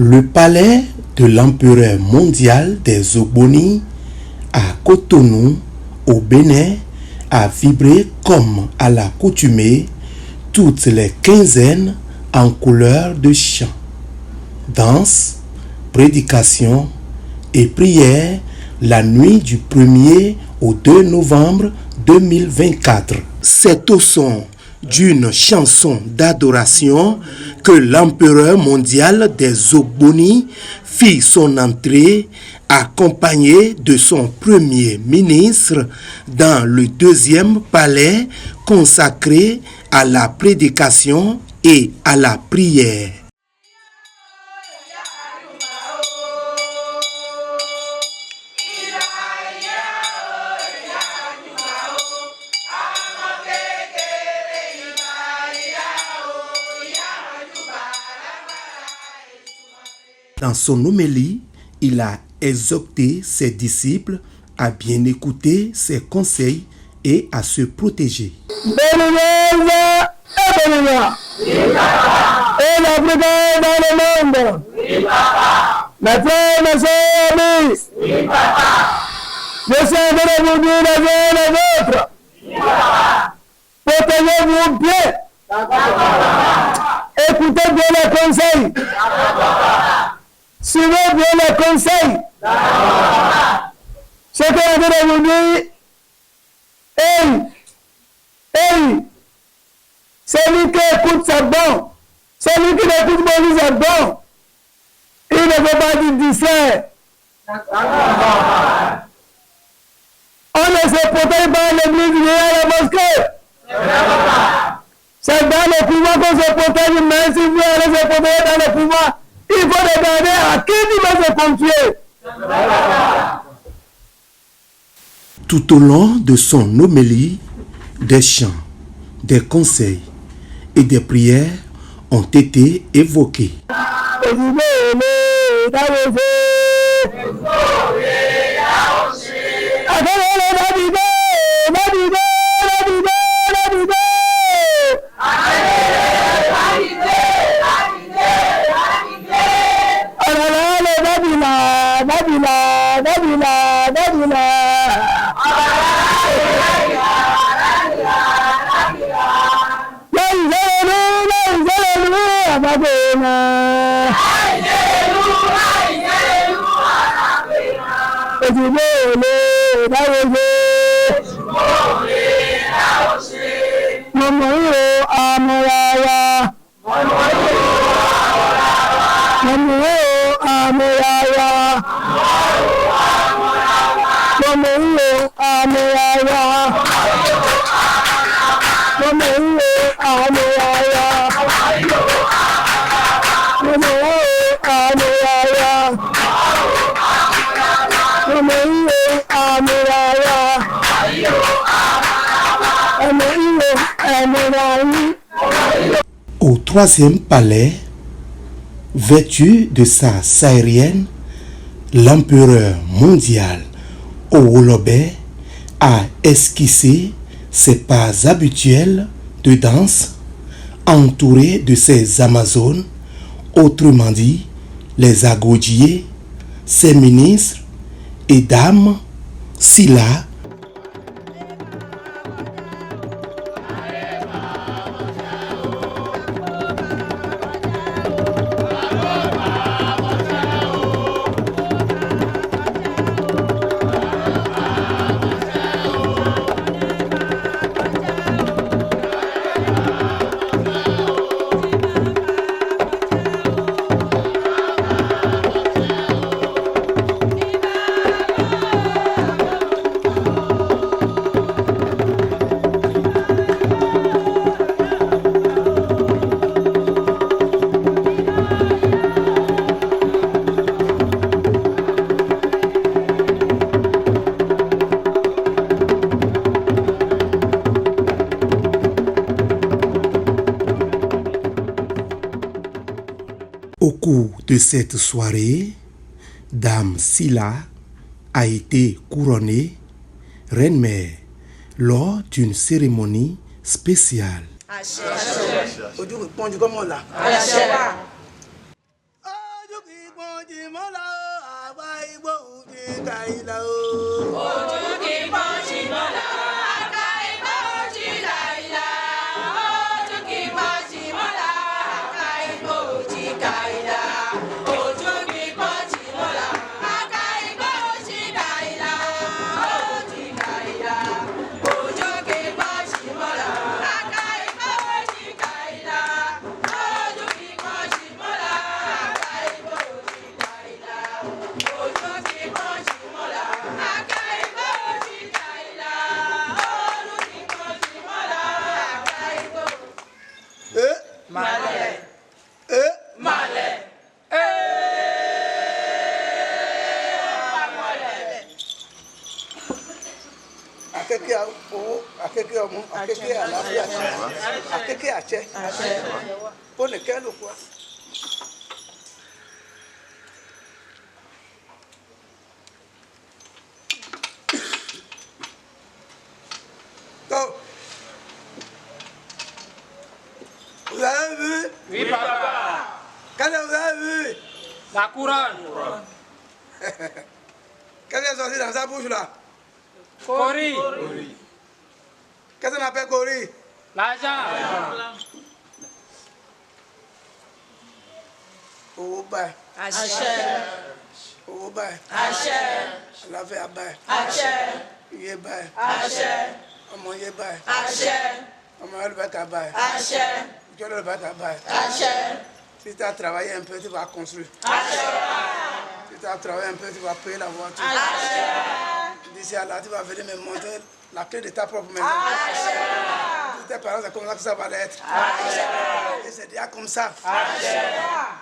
Le palais de l'empereur mondial des Ogboni à Cotonou, au Bénin, a vibré comme à l'accoutumée toutes les quinzaines en couleur de chant, danse, prédication et prière la nuit du 1er au 2 novembre 2024. C'est au son d'une chanson d'adoration que l'empereur mondial des Ogboni fit son entrée accompagné de son premier ministre dans le deuxième palais consacré à la prédication et à la prière. Dans son homélie, il a exhorté ses disciples à bien écouter ses conseils et à se protéger. Protégez-vous bien. Écoutez bien les conseils. Suivez bien les conseils. Ce que je vais vous dire, celui qui écoute c'est bon. Celui qui n'écoute pas c'est bon. Il ne peut pas dire distraire. On ne se protège pas à l'église ni à la mosquée. C'est dans le pouvoir qu'on se protège, mais si vous allez se protéger dans le pouvoir, il faut regarder à qui il va se confier. Tout au long de son homélie, des chants, des conseils et des prières ont été évoqués. Au troisième palais, vêtu de sa saharienne, l'empereur mondial Owolobé a esquissé ses pas habituels de danse entouré de ses amazones, autrement dit les agodiers, ses ministres et dames, Silla, Au cours de cette soirée, Dame Silla a été couronnée reine-mère lors d'une cérémonie spéciale. Ache. Jimola, àgbà Ìgbò ti Kàìlà o. Ojú kì í pọ́n Jimola, àgbà Ìgbò ti Kàìlà. Ojú kì í pọ́n Jimola, àgbà Ìgbò ti Kàìlà. Ojú kì í pọ́n Jimola, àgbà Ìgbò ti Kàìlà. Ojú Kàìlà. Ojú kì í pọ́n Jimola, àgbà Ìgbò ti Kàìlà. Ojú kì í pọ́n Jimola, àgbà Ìgbò ti Kàìlà. Ojú kì í pọ́n Jimola, àgbà Ìgbò ti Kàìlà. Ojú kì í pọ́n Jimola, àgbà Ìgbò. Malẹ̀. Malẹ̀. Akẹ́kẹ́ owó, akẹ́kẹ́ ọmọ, akẹ́kẹ́ àlàáfíà, akẹ́kẹ́ àṣẹ. Ó ní kẹ́ ló kú wa. Go. Vous avez vu? Oui, papa. Qu'est-ce que vous avez vu? La couronne. Qu'est-ce qui est sorti dans sa bouche là? Cori. Qu'est-ce qu'on appelle Cori? L'argent. Owó báyìí. Àṣẹ. Owó báyìí. Àṣẹ. Àlàáfíà báyìí. Àṣẹ. Iye báyìí. Àṣẹ. Ọmọ iye báyìí. Àṣẹ. Ọmọ Olùbákà báyìí. Àṣẹ. Ìjọ Olùbákà báyìí. Àṣẹ. Si tu as travaillé un peu, tu vas construire. Àṣẹ. Si tu as travaillé un peu, tu vas payer la voiture. Àṣẹ. D'ici à là, tu vas venir me montrer la clé de ta propre maison. Àṣẹ. Tous tes parents, c'est comme ça que ça va être. Àṣẹ. Et c'est déjà comme ça. Àṣẹ.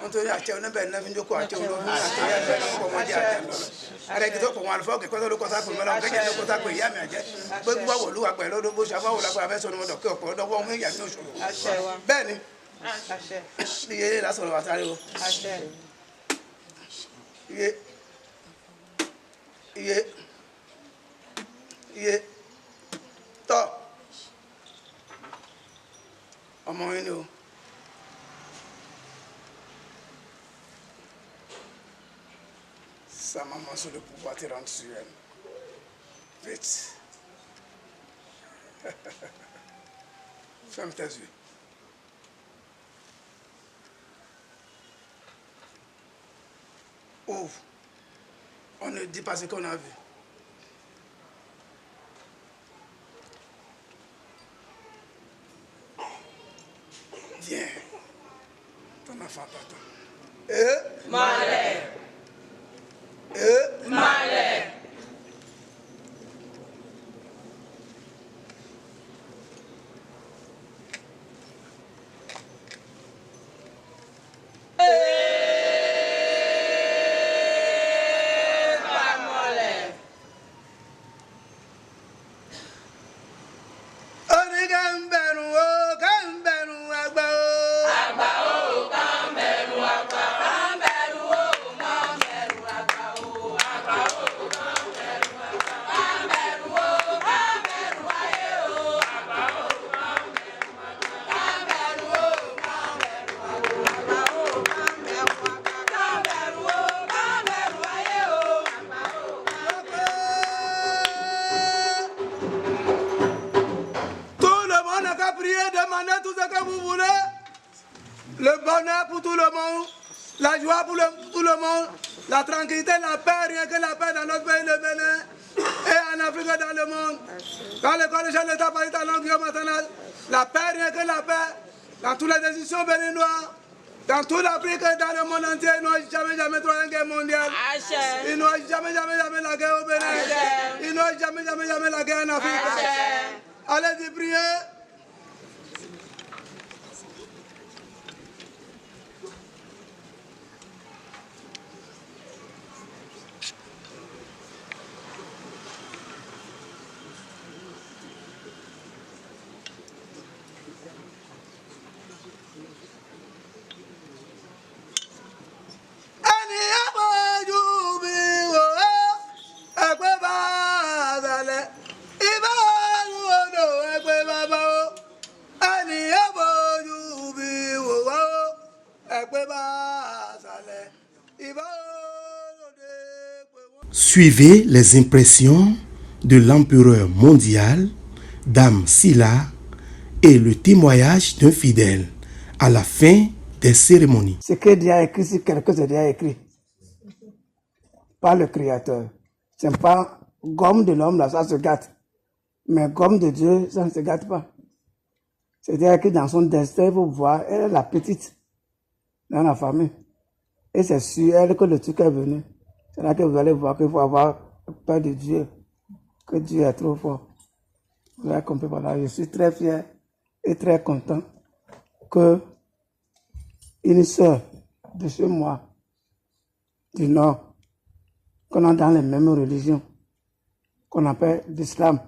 On te dit, on est bien neuf, on est bien neuf, on est bien neuf. Avec toi, pour moi, il faut que quand on le constate pour moi, on fait que le constate pour y aller, mais je peux voir où après l'autre bouche, avoir où la avec son nom de cœur, pour donc on y a nos choses. Ben, il est là sur le bataillon. Il est top. Ọmọ yín ni o. Sa maman sur le pouvoir te rendre sur elle. Vite. Ferme tes yeux. Ouvre. On ne dit pas ce qu'on a vu. Viens. Ton enfant t'attend. Malẹ̀. Malẹ̀. Demandez tout ce que vous voulez. Le bonheur pour tout le monde, la joie pour tout le monde, la tranquillité, la paix, rien que la paix dans notre pays, le Bénin, et en Afrique et dans le monde. Quand l'école des jeunes d'État parle en langue maternelle, la paix, rien que la paix, dans toutes les décisions béninoises, dans toute l'Afrique et dans le monde entier, il n'y a jamais trouvé une guerre mondiale. Il n'y a jamais la guerre au Bénin. Il n'y a jamais la guerre en Afrique. Allez-y, priez. Ìbá Suivez les impressions de l'empereur mondial, Dame Silla, et le témoignage d'un fidèle à la fin des cérémonies. Ce que Dieu a écrit, c'est quelque chose que Dieu a écrit. Pas le Créateur. Ce n'est pas gomme de l'homme, là, ça se gâte. Mais gomme de Dieu, ça ne se gâte pas. C'est-à-dire que dans son destin, vous voyez, elle est la petite dans la famille. Et c'est sur elle que le truc est venu. C'est là que vous allez voir qu'il faut avoir peur de Dieu. Que Dieu est trop fort. Vous avez compris, voilà. Je suis très fier et très content que une sœur de chez moi, du Nord, qu'on a dans les mêmes religions, qu'on appelle l'islam.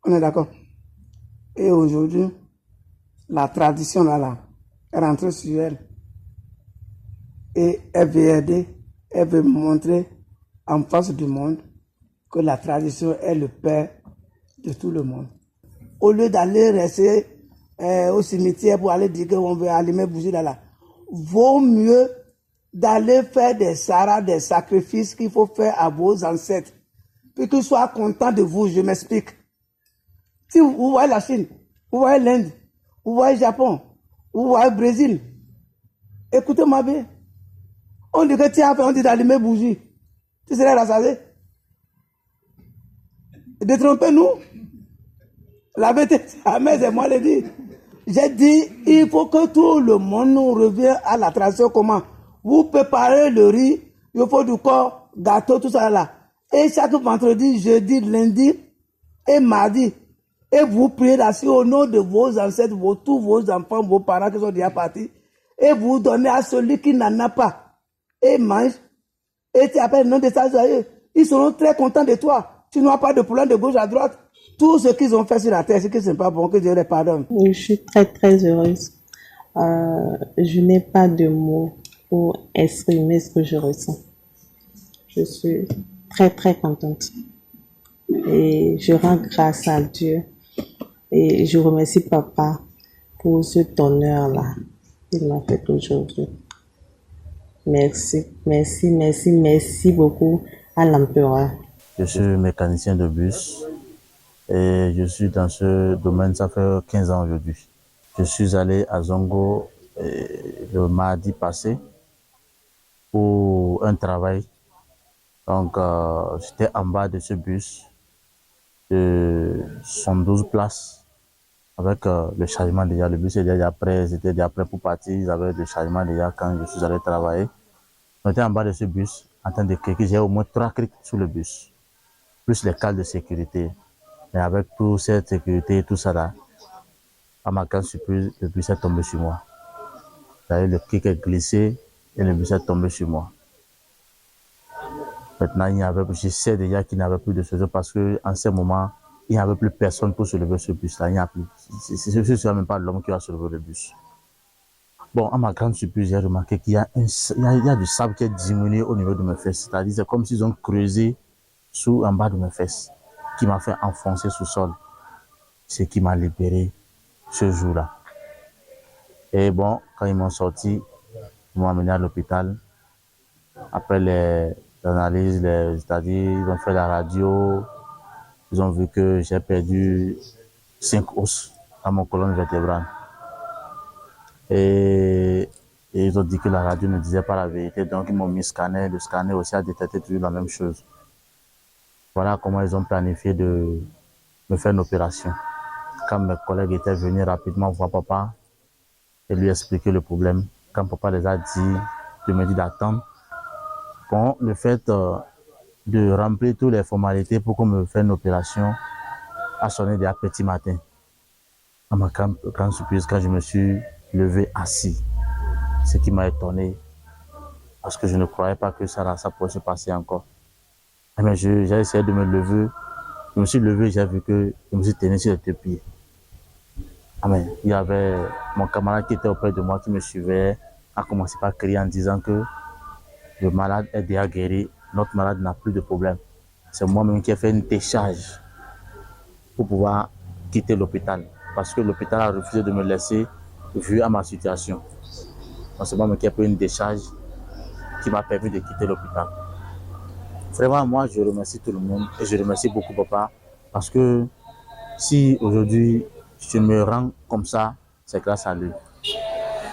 On est d'accord? Et aujourd'hui, la tradition là, est rentrée sur elle. Et elle veut aider, elle veut montrer en face du monde que la tradition est le père de tout le monde. Au lieu d'aller rester au cimetière pour aller dire qu'on veut allumer bougie là, vaut mieux d'aller faire des saras, des sacrifices qu'il faut faire à vos ancêtres, puis qu'ils soient contents de vous. Je m'explique. Si vous voyez la Chine, vous voyez l'Inde, vous voyez le Japon, vous voyez le Brésil, écoutez-moi bien. On dit que tu as fait, on dit d'allumer bougie. Tu serais rassasié. Détrompez-nous. La vérité, mais c'est moi le dis. J'ai dit, il faut que tout le monde nous revienne à la tradition. Comment? Vous préparez le riz, il faut du corps, gâteau, tout ça là. Et chaque vendredi, jeudi, lundi et mardi, et vous priez là-dessus au nom de vos ancêtres, tous vos enfants, vos parents qui sont déjà partis, et vous donnez à celui qui n'en a pas. Et mange, et tu appelles le nom de ta joyeux. Ils seront très contents de toi. Tu n'as pas de problème de gauche à droite. Tout ce qu'ils ont fait sur la terre, c'est que ce n'est pas bon, que Dieu les pardonne. Je suis très très heureuse. Je n'ai pas de mots pour exprimer ce que je ressens. Je suis très très contente. Et je rends grâce à Dieu. Et je remercie Papa pour cet honneur-là qu'il m'a fait aujourd'hui. Merci, merci, merci, merci beaucoup à l'empereur. Je suis mécanicien de bus et je suis dans ce domaine, ça fait 15 ans aujourd'hui. Je suis allé à Zongo le mardi passé pour un travail. Donc, j'étais en bas de ce bus de 112 places avec le chargement déjà. Le bus était déjà prêt pour partir. Ils avaient le chargement déjà quand je suis allé travailler. On était en bas de ce bus en train de cliquer. J'ai au moins 3 clics sur le bus, plus les cales de sécurité. Mais avec toute cette sécurité et tout ça là, à ma grande surprise, le bus est tombé sur moi. Le clic est glissé et le bus est tombé sur moi. Maintenant, je sais déjà qu'il n'y avait plus de choses parce qu'en ce moment, il n'y avait plus personne pour soulever ce bus-là. Il n'y a plus. Ce n'est même pas l'homme qui va soulever le bus. Bon, à ma grande surprise, j'ai remarqué qu'il y a du sable qui est diminué au niveau de mes fesses. C'est-à-dire, c'est comme s'ils ont creusé en bas de mes fesses, qui m'a fait enfoncer sous le sol. Ce qui m'a libéré ce jour-là. Et bon, quand ils m'ont sorti, ils m'ont amené à l'hôpital. Après les analyses, c'est-à-dire, ils ont fait la radio. Ils ont vu que j'ai perdu 5 os à mon colonne vertébrale. Et ils ont dit que la radio ne disait pas la vérité. Donc, ils m'ont mis scanner. Le scanner aussi a détecté toujours la même chose. Voilà comment ils ont planifié de me faire une opération. Quand mes collègues étaient venus rapidement voir papa et lui expliquer le problème, quand papa les a dit, je me dis d'attendre. Bon, le fait de remplir toutes les formalités pour qu'on me fasse une opération a sonné dès petit matin. À ma grande surprise, quand je me suis levé assis, ce qui m'a étonné, parce que je ne croyais pas que ça pourrait se passer encore. Mais j'ai essayé de me lever. Je me suis levé, j'ai vu que je me suis tenu sur les 2 pieds. Amen. Il y avait mon camarade qui était auprès de moi, qui me suivait, a commencé par crier en disant que le malade est déjà guéri, notre malade n'a plus de problème. C'est moi-même qui ai fait une décharge pour pouvoir quitter l'hôpital. Parce que l'hôpital a refusé de me laisser vu à ma situation. Donc c'est moi-même qui ai fait une décharge qui m'a permis de quitter l'hôpital. Vraiment, moi, je remercie tout le monde et je remercie beaucoup papa parce que si aujourd'hui je me rends comme ça, c'est grâce à lui.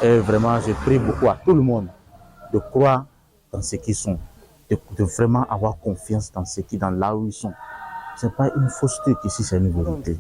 Et vraiment, je prie beaucoup à tout le monde de croire dans ce qu'ils sont, de vraiment avoir confiance dans ce qui, dans là où ils sont. Ce n'est pas une fausseté qu'ici, c'est une vérité.